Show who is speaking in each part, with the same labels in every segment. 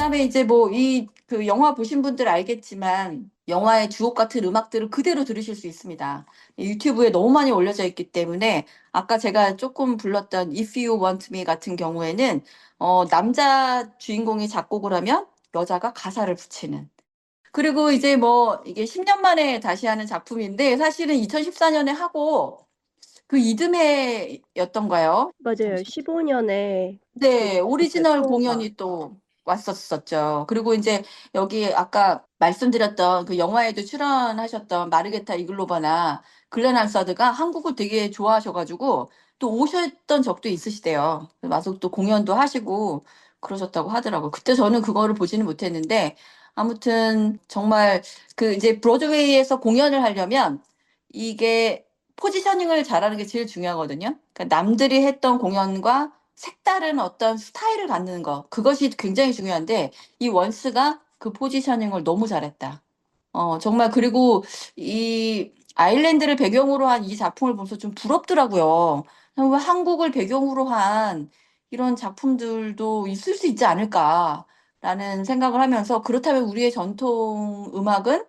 Speaker 1: 그다음에 이제 뭐 그 영화 보신 분들 알겠지만 영화의 주옥 같은 음악들을 그대로 들으실 수 있습니다. 유튜브에 너무 많이 올려져 있기 때문에 아까 제가 조금 불렀던 If You Want Me 같은 경우에는 남자 주인공이 작곡을 하면 여자가 가사를 붙이는. 그리고 이제 뭐 이게 10년 만에 다시 하는 작품인데 사실은 2014년에 하고 그 이듬해였던가요?
Speaker 2: 맞아요. 15년에 그
Speaker 1: 네,
Speaker 2: 있었어요.
Speaker 1: 오리지널
Speaker 2: 프로가.
Speaker 1: 공연이 또 왔었었죠. 그리고 이제 여기 아까 말씀드렸던 그 영화에도 출연하셨던 마르게타 이글로바나 글렌 한사드가 한국을 되게 좋아하셔가지고 또 오셨던 적도 있으시대요. 와서 또 공연도 하시고 그러셨다고 하더라고요. 그때 저는 그거를 보지는 못했는데 아무튼 정말 그 이제 브로드웨이에서 공연을 하려면 이게 포지셔닝을 잘하는 게 제일 중요하거든요. 그러니까 남들이 했던 공연과 색다른 어떤 스타일을 갖는 거, 그것이 굉장히 중요한데, 이 원스가 그 포지셔닝을 너무 잘했다. 정말, 그리고 이 아일랜드를 배경으로 한 이 작품을 보면서 좀 부럽더라고요. 왜 한국을 배경으로 한 이런 작품들도 있을 수 있지 않을까라는 생각을 하면서, 그렇다면 우리의 전통 음악은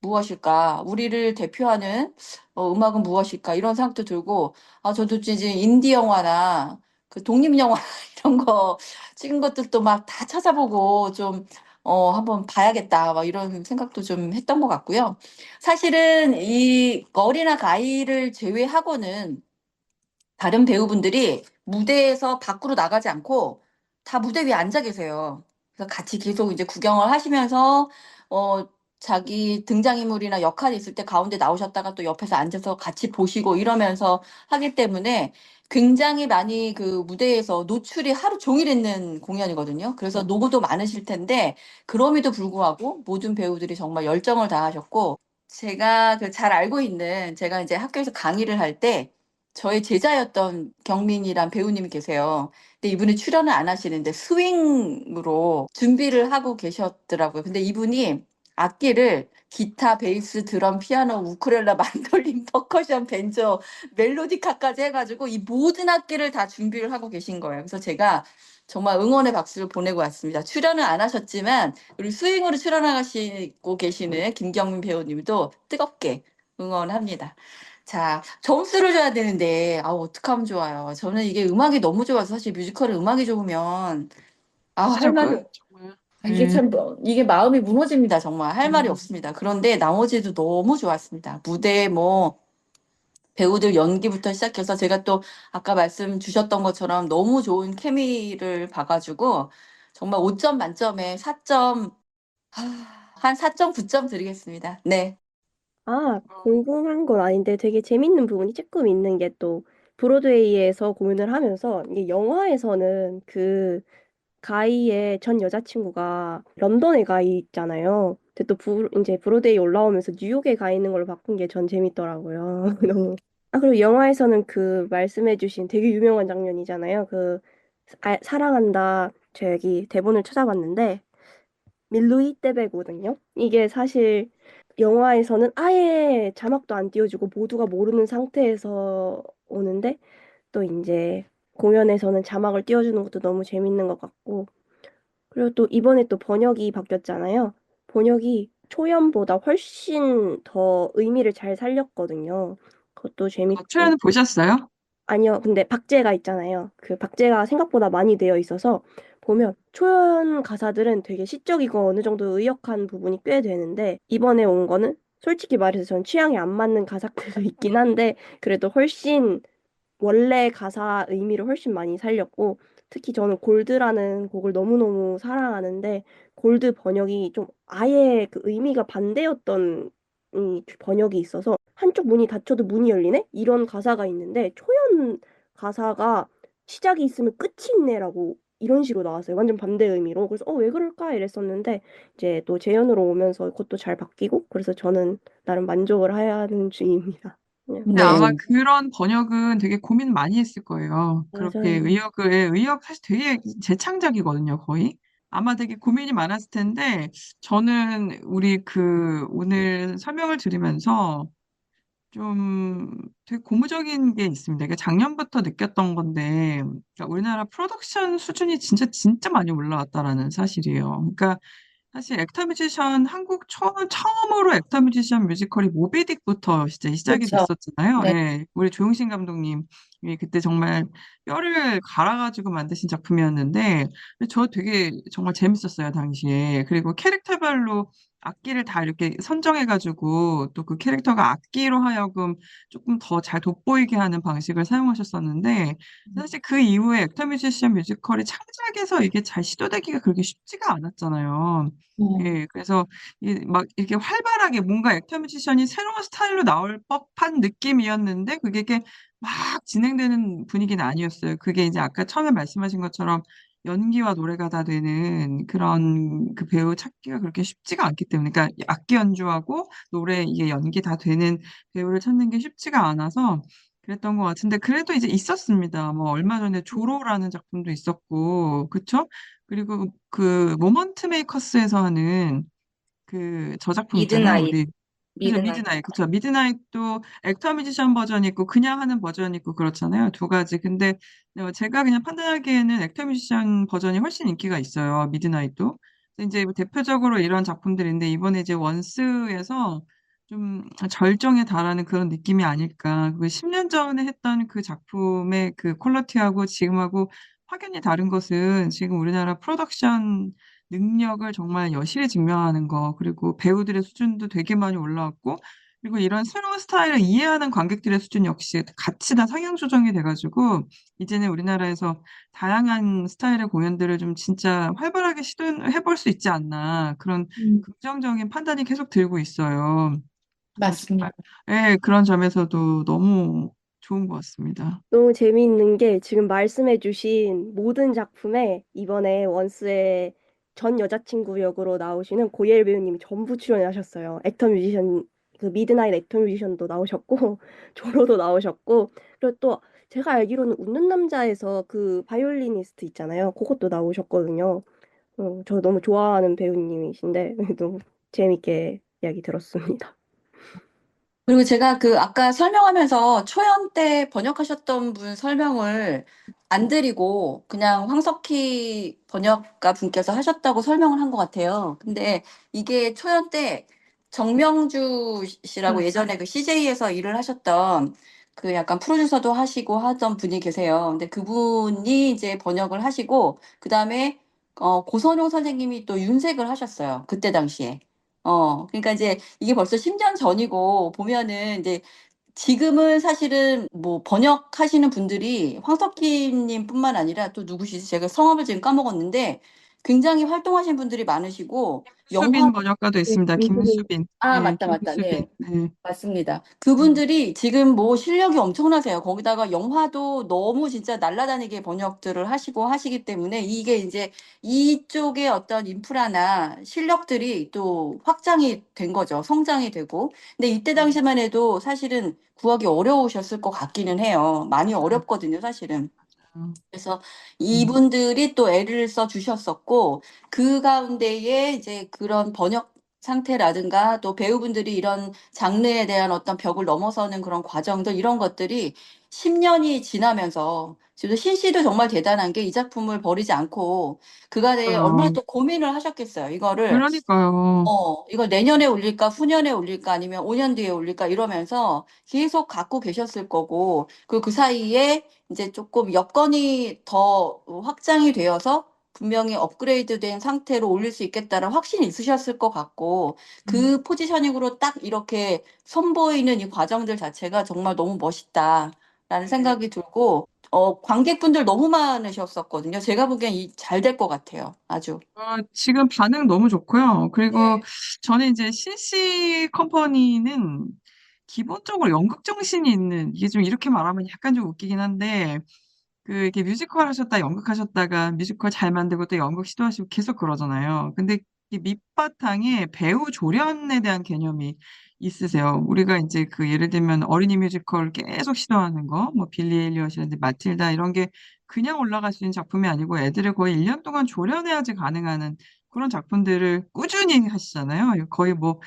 Speaker 1: 무엇일까? 우리를 대표하는 음악은 무엇일까? 이런 생각도 들고, 저도 이제 인디 영화나 그 독립 영화 이런 거 찍은 것들도 막 다 찾아보고 좀, 한번 봐야겠다. 막 이런 생각도 좀 했던 것 같고요. 사실은 이 어리나 가이를 제외하고는 다른 배우분들이 무대에서 밖으로 나가지 않고 다 무대 위에 앉아 계세요. 그래서 같이 계속 이제 구경을 하시면서 어 자기 등장인물이나 역할이 있을 때 가운데 나오셨다가 또 옆에서 앉아서 같이 보시고 이러면서 하기 때문에 굉장히 많이 그 무대에서 노출이 하루 종일 있는 공연이거든요. 그래서 노고도 많으실 텐데 그럼에도 불구하고 모든 배우들이 정말 열정을 다하셨고 제가 그 잘 알고 있는 제가 이제 학교에서 강의를 할때 저의 제자였던 경민이란 배우님이 계세요. 근데 이분이 출연을 안 하시는데 스윙으로 준비를 하고 계셨더라고요. 근데 이분이 악기를 기타, 베이스, 드럼, 피아노, 우쿨렐라, 만돌린, 퍼커션, 벤조, 멜로디카까지 해가지고 이 모든 악기를 다 준비를 하고 계신 거예요. 그래서 제가 정말 응원의 박수를 보내고 왔습니다. 출연은 안 하셨지만 우리 스윙으로 출연하시고 계시는 김경민 배우님도 뜨겁게 응원합니다. 자, 점수를 줘야 되는데, 어떡하면 좋아요. 저는 이게 음악이 너무 좋아서 사실 뮤지컬은 음악이 좋으면, 할
Speaker 3: 그죠,
Speaker 1: 말이,
Speaker 3: 정말.
Speaker 1: 이게
Speaker 3: 네.
Speaker 1: 참, 이게 마음이 무너집니다. 정말. 할 말이
Speaker 3: 음.
Speaker 1: 없습니다. 그런데 나머지도 너무 좋았습니다. 무대 뭐, 배우들 연기부터 시작해서 제가 또 아까 말씀 주셨던 것처럼 너무 좋은 케미를 봐가지고, 정말 5점 만점에 4점, 한 4.9점 드리겠습니다. 네.
Speaker 2: 궁금한 건 아닌데 되게 재밌는 부분이 조금 있는 게 또 브로드웨이에서 공연을 하면서 이게 영화에서는 그 가이의 전 여자친구가 런던에 가 있잖아요. 근데 또 이제 브로드웨이 올라오면서 뉴욕에 가 있는 걸로 바꾼 게 전 재밌더라고요. 너무. 그리고 영화에서는 그 말씀해주신 되게 유명한 장면이잖아요. 그 사랑한다. 저 여기 대본을 찾아봤는데 밀루이 떼베거든요. 이게 사실 영화에서는 아예 자막도 안 띄워주고 모두가 모르는 상태에서 오는데 또 이제 공연에서는 자막을 띄워주는 것도 너무 재밌는 것 같고 그리고 또 이번에 또 번역이 바뀌었잖아요. 번역이 초연보다 훨씬 더 의미를 잘 살렸거든요. 그것도 재밌고.
Speaker 3: 초연을 보셨어요?
Speaker 2: 아니요, 근데 박제가 있잖아요. 그 박제가 생각보다 많이 되어 있어서 보면 초연 가사들은 되게 시적이고 어느 정도 의역한 부분이 꽤 되는데 이번에 온 거는 솔직히 말해서 전 취향에 안 맞는 가사들도 있긴 한데 그래도 훨씬 원래 가사 의미를 훨씬 많이 살렸고 특히 저는 골드라는 곡을 너무너무 사랑하는데 골드 번역이 좀 아예 그 의미가 반대였던 번역이 있어서 한쪽 문이 닫혀도 문이 열리네? 이런 가사가 있는데 초연 가사가 시작이 있으면 끝이 있네라고 이런 식으로 나왔어요. 완전 반대 의미로. 그래서 왜 그럴까 이랬었는데 이제 또 재연으로 오면서 그것도 잘 바뀌고 그래서 저는 나름 만족을 하는 중입니다. 그냥
Speaker 3: 근데 아마
Speaker 1: 네.
Speaker 3: 그런 번역은 되게 고민 많이 했을 거예요. 그렇게
Speaker 2: 맞아요.
Speaker 3: 의역 사실 되게 재창작이거든요, 거의. 아마 되게 고민이 많았을 텐데, 저는 우리 오늘 설명을 들으면서 좀 되게 고무적인 게 있습니다. 이게 작년부터 느꼈던 건데, 그러니까 우리나라 프로덕션 수준이 진짜 많이 올라왔다라는 사실이에요. 그러니까 사실 액터 뮤지션 한국 처음으로 액터 뮤지션 뮤지컬이 모비딕부터 진짜 시작이
Speaker 1: 그렇죠.
Speaker 3: 됐었잖아요.
Speaker 1: 네.
Speaker 3: 예, 우리 조용신 감독님이 그때 정말 뼈를 갈아가지고 만드신 작품이었는데 저 되게 정말 재밌었어요 당시에. 그리고 캐릭터별로 악기를 다 이렇게 선정해가지고 또 그 캐릭터가 악기로 하여금 조금 더 잘 돋보이게 하는 방식을 사용하셨었는데 사실 그 이후에 액터 뮤지션 뮤지컬이 창작해서 이게 잘 시도되기가 그렇게 쉽지가 않았잖아요.
Speaker 1: 음.
Speaker 3: 예, 그래서 막 이렇게 활발하게 뭔가 액터 뮤지션이 새로운 스타일로 나올 법한 느낌이었는데 그게 이렇게 막 진행되는 분위기는 아니었어요. 그게 이제 아까 처음에 말씀하신 것처럼 연기와 노래가 다 되는 그런 그 배우 찾기가 그렇게 쉽지가 않기 때문에, 그러니까 악기 연주하고 노래 이게 연기 다 되는 배우를 찾는 게 쉽지가 않아서 그랬던 것 같은데 그래도 이제 있었습니다. 뭐 얼마 전에 조로라는 작품도 있었고, 그쵸? 그리고 그 모먼트 메이커스에서 하는 그 저작품 있잖아요.
Speaker 1: 미드나잇,
Speaker 3: 우리 그죠,
Speaker 1: 미드나잇.
Speaker 3: 미드나잇. 그쵸, 미드나잇도 액터 뮤지션 버전이 있고 그냥 하는 버전이 있고 그렇잖아요. 두 가지. 근데 제가 그냥 판단하기에는 액터 뮤지션 버전이 훨씬 인기가 있어요. 미드나잇도. 근데 이제 대표적으로 이런 작품들인데 이번에 이제 원스에서 좀 절정에 달하는 그런 느낌이 아닐까. 그 10년 전에 했던 그 작품의 그 퀄리티하고 지금하고 확연히 다른 것은 지금 우리나라 프로덕션 능력을 정말 여실히 증명하는 거, 그리고 배우들의 수준도 되게 많이 올라왔고, 그리고 이런 새로운 스타일을 이해하는 관객들의 수준 역시 같이 다 상향 조정이 돼가지고, 이제는 우리나라에서 다양한 스타일의 공연들을 좀 진짜 활발하게 시도해볼 수 있지 않나, 그런
Speaker 1: 음.
Speaker 3: 긍정적인 판단이 계속 들고 있어요. 그래서 정말,
Speaker 1: 맞습니다.
Speaker 3: 예, 그런 점에서도 너무 좋은 것 같습니다.
Speaker 2: 너무 재미있는 게 지금 말씀해주신 모든 작품에 이번에 원스의 전 여자친구 역으로 나오시는 고예일 배우님이 전부 출연하셨어요. 액터 뮤지션, 그 미드나잇 액터 뮤지션도 나오셨고, 조로도 나오셨고, 그리고 또 제가 알기로는 웃는 남자에서 그 바이올리니스트 있잖아요. 그것도 나오셨거든요. 저 너무 좋아하는 배우님이신데 너무 재밌게 이야기 들었습니다.
Speaker 1: 그리고 제가 그 아까 설명하면서 초연 때 번역하셨던 분 설명을 안 드리고 그냥 황석희 번역가 분께서 하셨다고 설명을 한 것 같아요. 근데 이게 초연 때 정명주 씨라고 예전에 그 CJ에서 일을 하셨던 그 약간 프로듀서도 하시고 하던 분이 계세요. 근데 그분이 이제 번역을 하시고 그다음에 고선용 선생님이 또 윤색을 하셨어요. 그때 당시에. 그러니까 이제 이게 벌써 10년 전이고 보면은 이제 지금은 사실은 뭐 번역하시는 분들이 황석희님뿐만 아니라 또 누구시지? 제가 성함을 지금 까먹었는데 굉장히 활동하신 분들이 많으시고 영화
Speaker 3: 수빈 번역가도
Speaker 2: 네,
Speaker 3: 있습니다.
Speaker 2: 민수빈.
Speaker 3: 김수빈.
Speaker 1: 아
Speaker 3: 네,
Speaker 1: 맞다 맞다
Speaker 3: 김수빈.
Speaker 1: 네
Speaker 3: 네.
Speaker 1: 맞습니다.
Speaker 3: 음.
Speaker 1: 그분들이 지금 뭐 실력이 엄청나세요. 거기다가 영화도 너무 진짜 날라다니게 번역들을 하시고 하시기 때문에 이게 이제 이쪽의 어떤 인프라나 실력들이 또 확장이 된 거죠. 성장이 되고. 근데 이때 당시만 해도 사실은 구하기 어려우셨을 것 같기는 해요. 많이 어렵거든요, 사실은.
Speaker 3: 음.
Speaker 1: 그래서
Speaker 3: 음.
Speaker 1: 이분들이 또 애를 써 주셨었고 그 가운데에 이제 그런 번역 상태라든가 또 배우분들이 이런 장르에 대한 어떤 벽을 넘어서는 그런 과정들 이런 것들이 10년이 지나면서 지금 신 씨도 정말 대단한 게 이 작품을 버리지 않고 그간에 얼마나
Speaker 3: 어,
Speaker 1: 또 고민을 하셨겠어요. 이거를
Speaker 3: 그러니까요.
Speaker 1: 이거 내년에 올릴까, 후년에 올릴까, 아니면 5년 뒤에 올릴까 이러면서 계속 갖고 계셨을 거고, 그리고 그 사이에 이제 조금 여건이 더 확장이 되어서 분명히 업그레이드 된 상태로 올릴 수 있겠다는 확신이 있으셨을 것 같고,
Speaker 3: 음.
Speaker 1: 그 포지셔닝으로 딱 이렇게 선보이는 이 과정들 자체가 정말 너무 멋있다라는
Speaker 3: 네.
Speaker 1: 생각이 들고, 관객분들 너무 많으셨었거든요. 제가 보기엔 잘 될 것 같아요. 아주.
Speaker 3: 지금 반응 너무 좋고요. 그리고
Speaker 1: 네.
Speaker 3: 저는 이제 CC 컴퍼니는 기본적으로 연극 정신이 있는, 이게 좀 이렇게 말하면 약간 좀 웃기긴 한데, 이렇게 뮤지컬 하셨다, 연극 하셨다가 뮤지컬 잘 만들고 또 연극 시도하시고 계속 그러잖아요. 근데 이 밑바탕에 배우 조련에 대한 개념이 있으세요. 우리가 이제 그 예를 들면 어린이 뮤지컬 계속 시도하는 거, 뭐 빌리 엘리엇이라든지 마틸다 이런 게 그냥 올라갈 수 있는 작품이 아니고 애들을 거의 1년 동안 조련해야지 가능한 그런 작품들을 꾸준히 하시잖아요. 거의 뭐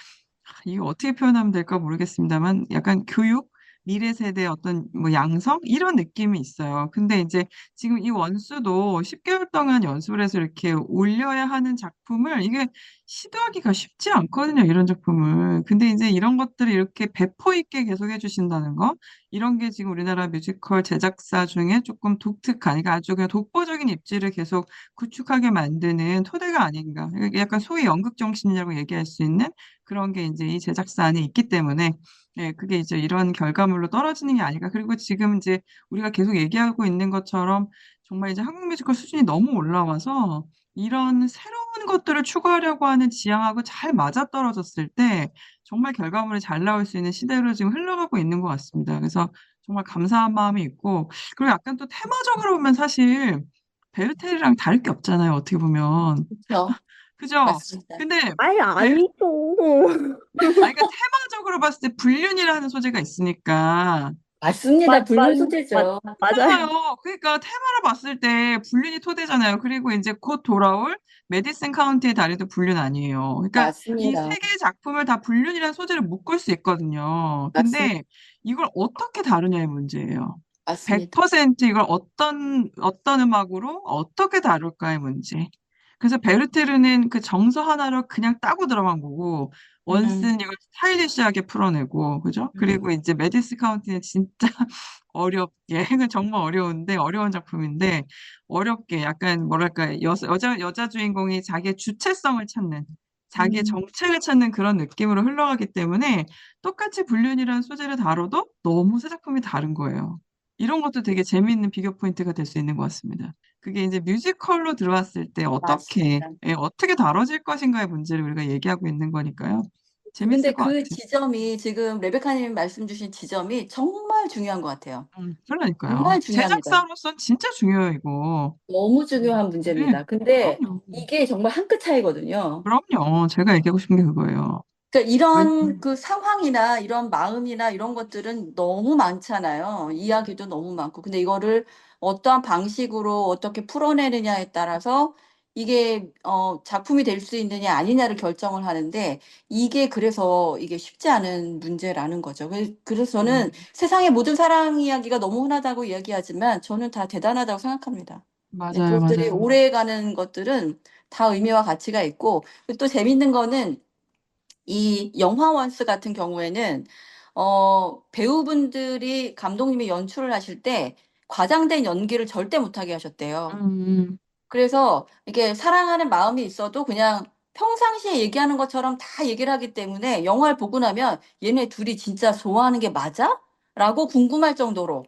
Speaker 3: 이거 어떻게 표현하면 될까 모르겠습니다만 약간 교육, 미래 세대 어떤 뭐 양성 이런 느낌이 있어요. 근데 이제 지금 이 원수도 10개월 동안 연습을 해서 이렇게 올려야 하는 작품을 이게 시도하기가 쉽지 않거든요, 이런 작품을. 근데 이제 이런 것들을 이렇게 배포 있게 계속 해주신다는 거, 이런 게 지금 우리나라 뮤지컬 제작사 중에 조금 독특한, 그러니까 아주 그냥 독보적인 입지를 계속 구축하게 만드는 토대가 아닌가. 약간 소위 연극 정신이라고 얘기할 수 있는 그런 게 이제 이 제작사 안에 있기 때문에 예, 그게 이제 이런 결과물로 떨어지는 게 아닐까. 그리고 지금 이제 우리가 계속 얘기하고 있는 것처럼 정말 이제 한국 뮤지컬 수준이 너무 올라와서 이런 새로운 것들을 추구하려고 하는 지향하고 잘 맞아떨어졌을 때 정말 결과물이 잘 나올 수 있는 시대로 지금 흘러가고 있는 것 같습니다. 그래서 정말 감사한 마음이 있고, 그리고 약간 또 테마적으로 보면 사실 베르테르랑 다를 게 없잖아요, 어떻게 보면.
Speaker 1: 그렇죠.
Speaker 3: 그죠?
Speaker 1: 맞습니다.
Speaker 3: 근데
Speaker 2: 아예
Speaker 3: 베-
Speaker 2: 아니죠.
Speaker 3: 그러니까 테마적으로 봤을 때 불륜이라는 소재가 있으니까.
Speaker 1: 맞습니다.
Speaker 2: 맞, 맞,
Speaker 1: 불륜 소재죠.
Speaker 2: 맞아요.
Speaker 3: 그렇잖아요. 그러니까 테마를 봤을 때 불륜이 토대잖아요. 그리고 이제 곧 돌아올 메디슨 카운티의 다리도 불륜 아니에요. 그러니까 이
Speaker 1: 맞습니다.
Speaker 3: 세 개의 작품을 다 불륜이라는 소재를 묶을 수 있거든요.
Speaker 1: 맞습니다.
Speaker 3: 근데 이걸 어떻게 다루냐의 문제예요.
Speaker 1: 맞습니다.
Speaker 3: 100% 이걸 어떤 음악으로 어떻게 다룰까의 문제. 그래서 베르테르는 그 정서 하나로 그냥 따고 들어간 거고,
Speaker 1: 음,
Speaker 3: 원스는 이걸 스타일리시하게 풀어내고, 그죠? 그리고 이제 메디스 카운티는 진짜 어렵게, 이건 정말 어려운데, 어려운 작품인데, 어렵게 약간 뭐랄까, 여자 주인공이 자기의 주체성을 찾는, 자기의
Speaker 1: 음,
Speaker 3: 정체를 찾는 그런 느낌으로 흘러가기 때문에 똑같이 불륜이라는 소재를 다뤄도 너무 새 작품이 다른 거예요. 이런 것도 되게 재미있는 비교 포인트가 될 수 있는 것 같습니다. 그게 이제 뮤지컬로 들어왔을 때
Speaker 1: 맞습니다.
Speaker 3: 어떻게 다뤄질 것인가의 문제를 우리가 얘기하고 있는 거니까요. 재밌을
Speaker 1: 근데
Speaker 3: 것
Speaker 1: 그
Speaker 3: 같아요.
Speaker 1: 지점이 지금 레베카님 말씀 주신 지점이 정말 중요한 것 같아요.
Speaker 3: 그러니까요.
Speaker 1: 정말 중요합니다.
Speaker 3: 제작사로서는 진짜 중요해요, 이거.
Speaker 1: 너무
Speaker 3: 음,
Speaker 1: 중요한
Speaker 3: 네,
Speaker 1: 문제입니다. 근데
Speaker 3: 그럼요.
Speaker 1: 이게 정말 한 끗 차이거든요.
Speaker 3: 그럼요. 제가 얘기하고 싶은 게 그거예요.
Speaker 1: 그러니까
Speaker 3: 왜?
Speaker 1: 이런 그 상황이나 이런 마음이나 이런 것들은 너무 많잖아요. 이야기도 너무 많고. 근데 이거를 어떠한 방식으로 어떻게 풀어내느냐에 따라서 이게 작품이 될 수 있느냐 아니냐를 결정을 하는데 이게 그래서 이게 쉽지 않은 문제라는 거죠. 그래서 저는
Speaker 3: 음,
Speaker 1: 세상의 모든 사랑 이야기가 너무 흔하다고 이야기하지만 저는 다 대단하다고 생각합니다. 네,
Speaker 3: 맞아요,
Speaker 1: 그것들이
Speaker 3: 맞아요.
Speaker 1: 오래가는 것들은 다 의미와 가치가 있고 또 재밌는 거는 이 영화 원스 같은 경우에는 배우분들이 감독님이 연출을 하실 때 과장된 연기를 절대 못하게 하셨대요.
Speaker 3: 음,
Speaker 1: 그래서 이게 사랑하는 마음이 있어도 그냥 평상시에 얘기하는 것처럼 다 얘기를 하기 때문에 영화를 보고 나면 얘네 둘이 진짜 좋아하는 게 맞아? 라고 궁금할 정도로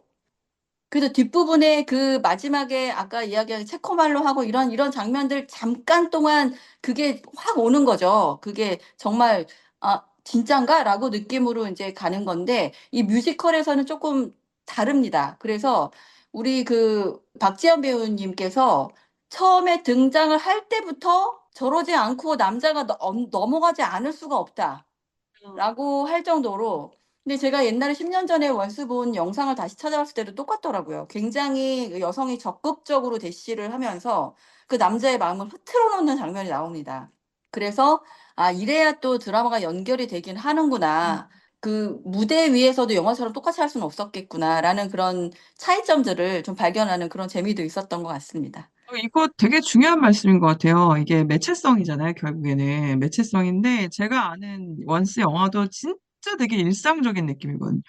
Speaker 1: 그래서 뒷부분에 그 마지막에 아까 이야기한 체코말로 하고 이런 장면들 잠깐 동안 그게 확 오는 거죠. 그게 정말 아, 진짠가? 라고 느낌으로 이제 가는 건데 이 뮤지컬에서는 조금 다릅니다. 그래서 우리 그 박지현 배우님께서 처음에 등장을 할 때부터 저러지 않고 남자가 넘어가지 않을 수가 없다. 라고 할 정도로 근데 제가 옛날에 10년 전에 원스 본 영상을 다시 찾아봤을 때도 똑같더라고요. 굉장히 그 여성이 적극적으로 대시를 하면서 그 남자의 마음을 흐트러 놓는 장면이 나옵니다. 그래서 아, 이래야 또 드라마가 연결이 되긴 하는구나. 그 무대 위에서도 영화처럼 똑같이 할 수는 없었겠구나라는 그런 차이점들을 좀 발견하는 그런 재미도 있었던 것 같습니다.
Speaker 3: 이거 되게 중요한 말씀인 것 같아요. 이게 매체성이잖아요, 결국에는. 매체성인데, 제가 아는 원스 영화도 진짜 되게 일상적인 느낌이거든요.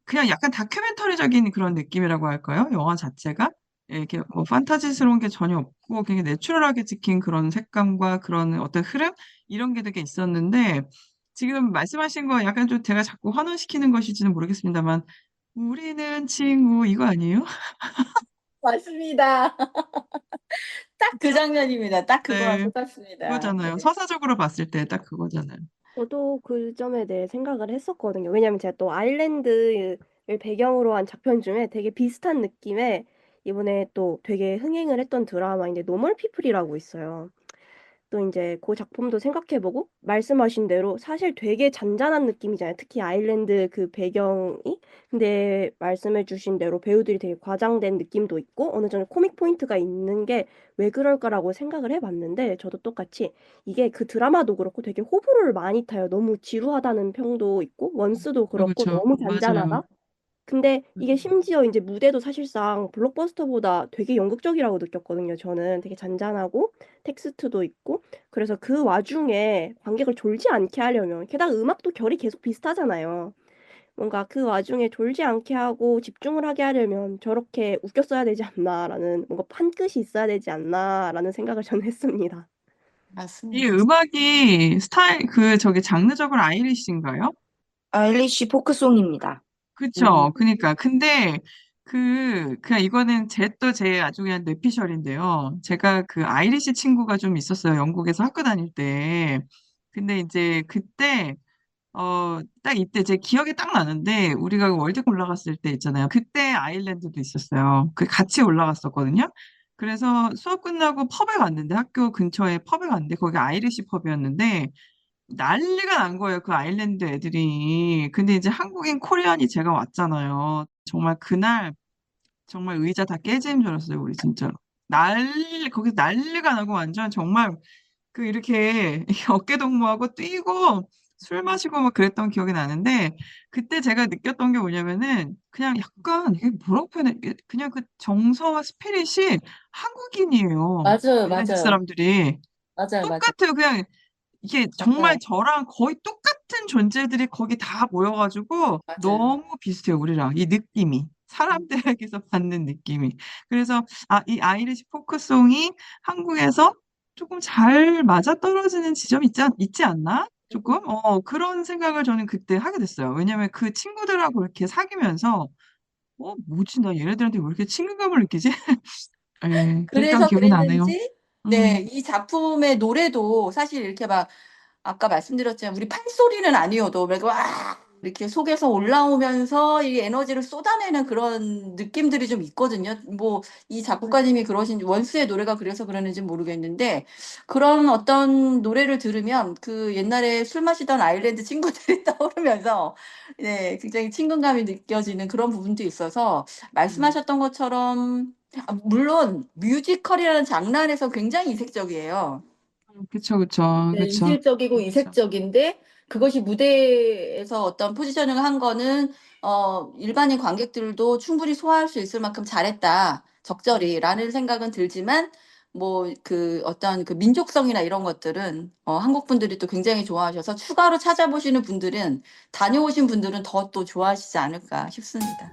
Speaker 3: 그냥 약간 다큐멘터리적인 그런 느낌이라고 할까요? 영화 자체가. 예, 이렇게 뭐 판타지스러운 게 전혀 없고, 그냥 내추럴하게 찍힌 그런 색감과 그런 어떤 흐름? 이런 게 되게 있었는데, 지금 말씀하신 거 약간 좀 제가 자꾸 환원시키는 것일지는 모르겠습니다만, 우리는 친구, 이거 아니에요?
Speaker 1: 맞습니다. 딱 그
Speaker 3: 그쵸?
Speaker 1: 장면입니다. 딱 그거랑
Speaker 3: 네.
Speaker 1: 똑같습니다. 네.
Speaker 3: 그거잖아요. 서사적으로 봤을 때 딱 그거잖아요.
Speaker 2: 저도 그 점에 대해 생각을 했었거든요. 왜냐면 제가 또 아일랜드를 배경으로 한 작품 중에 되게 비슷한 느낌의 이번에 또 되게 흥행을 했던 드라마인데 노멀 피플이라고 있어요. 또 이제 그 작품도 생각해보고 말씀하신 대로 사실 되게 잔잔한 느낌이잖아요. 특히 아일랜드 그 배경이. 근데 말씀해주신 대로 배우들이 되게 과장된 느낌도 있고 어느 정도 코믹 포인트가 있는 게 왜 그럴까라고 생각을 해봤는데 저도 똑같이 이게 그 드라마도 그렇고 되게 호불호를 많이 타요. 너무 지루하다는 평도 있고 원스도 그렇고
Speaker 3: 그렇죠.
Speaker 2: 너무
Speaker 3: 맞아요.
Speaker 2: 잔잔하다. 근데 이게 심지어 이제 무대도 사실상 블록버스터보다 되게 연극적이라고 느꼈거든요. 저는 되게 잔잔하고 텍스트도 있고 그래서 그 와중에 관객을 졸지 않게 하려면 게다가 음악도 결이 계속 비슷하잖아요. 뭔가 그 와중에 졸지 않게 하고 집중을 하게 하려면 저렇게 웃겼어야 되지 않나라는 뭔가 판끝이 있어야 되지 않나라는 생각을 저는 했습니다.
Speaker 3: 이
Speaker 1: 맞습니다.
Speaker 3: 음악이 스타일, 저기 장르적으로 아이리시인가요?
Speaker 4: 아일리시 포크송입니다.
Speaker 3: 그쵸. 그니까. 근데, 그냥 이거는 제 아주 그냥 뇌피셜인데요. 제가 그 아이리시 친구가 좀 있었어요. 영국에서 학교 다닐 때. 근데 이제 그때, 딱 이때 제 기억이 딱 나는데, 우리가 월드컵 올라갔을 때 있잖아요. 그때 아일랜드도 있었어요. 그 같이 올라갔었거든요. 그래서 수업 끝나고 펍에 갔는데, 학교 근처에 펍에 갔는데, 거기 아이리시 펍이었는데, 난리가 난 거예요. 그 아일랜드 애들이. 근데 이제 한국인 코리안이 제가 왔잖아요. 정말 그날 정말 의자 다 깨지는 줄 알았어요. 우리 진짜로. 거기 난리가 나고 완전 정말 이렇게 어깨 동무하고 뛰고 술 마시고 막 그랬던 기억이 나는데 그때 제가 느꼈던 게 뭐냐면은 그냥 약간 이게 뭐라고 표현해? 그냥 그 정서와 스피릿이 한국인이에요.
Speaker 1: 맞아요,
Speaker 3: 아일랜드
Speaker 1: 맞아요.
Speaker 3: 사람들이.
Speaker 1: 맞아요, 맞아요.
Speaker 3: 똑같아요. 그냥 이게 정말
Speaker 1: 맞아요.
Speaker 3: 저랑 거의 똑같은 존재들이 거기 다 모여가지고
Speaker 1: 맞아요.
Speaker 3: 너무 비슷해요, 우리랑. 이 느낌이. 사람들에게서 받는 느낌이. 그래서, 이 아이리시 포크송이 한국에서 조금 잘 맞아떨어지는 지점이 있지 않나? 조금? 그런 생각을 저는 그때 하게 됐어요. 왜냐면 그 친구들하고 이렇게 사귀면서, 뭐지? 나 얘네들한테 왜 이렇게 친근감을 느끼지? 예, 그랬던
Speaker 1: 그래서
Speaker 3: 기억이 나네요.
Speaker 1: 그랬는지, 네,
Speaker 3: 음,
Speaker 1: 이 작품의 노래도 사실 이렇게 막 아까 말씀드렸지만 우리 판소리는 아니어도 그래도 와 이렇게 속에서 올라오면서 이 에너지를 쏟아내는 그런 느낌들이 좀 있거든요. 뭐 이 작곡가님이 그러신 원스의 노래가 그래서 그러는지 모르겠는데 그런 어떤 노래를 들으면 그 옛날에 술 마시던 아일랜드 친구들이 떠오르면서 네, 굉장히 친근감이 느껴지는 그런 부분도 있어서 말씀하셨던 것처럼 물론 뮤지컬이라는 장르 안에서 굉장히 이색적이에요.
Speaker 3: 그쵸, 그쵸,
Speaker 1: 네,
Speaker 3: 그쵸.
Speaker 1: 이질적이고
Speaker 3: 그쵸.
Speaker 1: 이색적인데 그것이 무대에서 어떤 포지셔닝을 한 거는 일반인 관객들도 충분히 소화할 수 있을 만큼 잘했다. 적절히라는 생각은 들지만 뭐 그 어떤 그 민족성이나 이런 것들은 한국 분들이 또 굉장히 좋아하셔서 추가로 찾아보시는 분들은 다녀오신 분들은 더 또 좋아하시지 않을까 싶습니다.